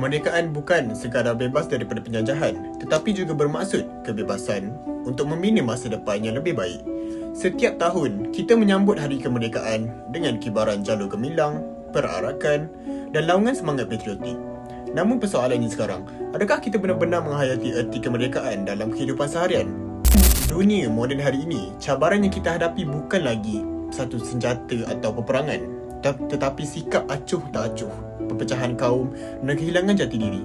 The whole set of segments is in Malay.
Kemerdekaan bukan sekadar bebas daripada penjajahan, tetapi juga bermaksud kebebasan untuk membina masa depan yang lebih baik. Setiap tahun, kita menyambut Hari Kemerdekaan dengan kibaran jalur gemilang, perarakan dan laungan semangat patriotik. Namun persoalannya sekarang, adakah kita benar-benar menghayati erti kemerdekaan dalam kehidupan seharian? Dunia moden hari ini, cabaran yang kita hadapi bukan lagi satu senjata atau peperangan, tetapi sikap acuh tak acuh, perpecahan kaum dan kehilangan jati diri.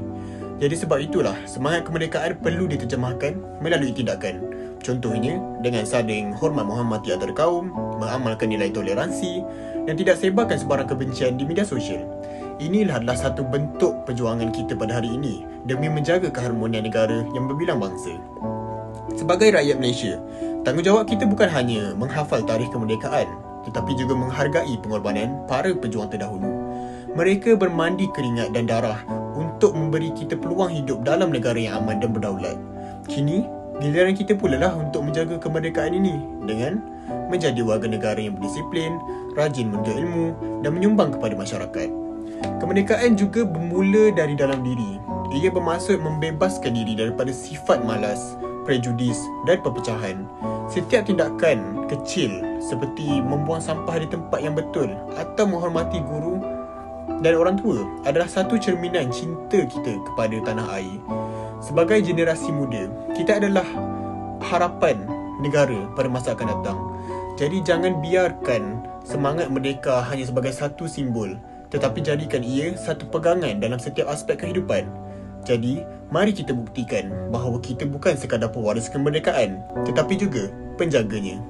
Jadi sebab itulah, semangat kemerdekaan perlu diterjemahkan melalui tindakan. Contohnya, dengan saling hormat menghormati antara kaum, mengamalkan nilai toleransi dan tidak sebarkan sebarang kebencian di media sosial. Inilah adalah satu bentuk perjuangan kita pada hari ini demi menjaga keharmonian negara yang berbilang bangsa. Sebagai rakyat Malaysia, tanggungjawab kita bukan hanya menghafal tarikh kemerdekaan, tetapi juga menghargai pengorbanan para pejuang terdahulu. Mereka bermandi keringat dan darah untuk memberi kita peluang hidup dalam negara yang aman dan berdaulat. Kini, giliran kita pula lah untuk menjaga kemerdekaan ini dengan menjadi warga negara yang berdisiplin, rajin menuntut ilmu dan menyumbang kepada masyarakat. Kemerdekaan juga bermula dari dalam diri. Ia bermaksud membebaskan diri daripada sifat malas, prejudis dan perpecahan. Setiap tindakan kecil seperti membuang sampah di tempat yang betul atau menghormati guru dan orang tua adalah satu cerminan cinta kita kepada tanah air. Sebagai generasi muda, kita adalah harapan negara pada masa akan datang. Jadi jangan biarkan semangat merdeka hanya sebagai satu simbol, tetapi jadikan ia satu pegangan dalam setiap aspek kehidupan. Jadi, mari kita buktikan bahawa kita bukan sekadar pewaris kemerdekaan, tetapi juga penjaganya.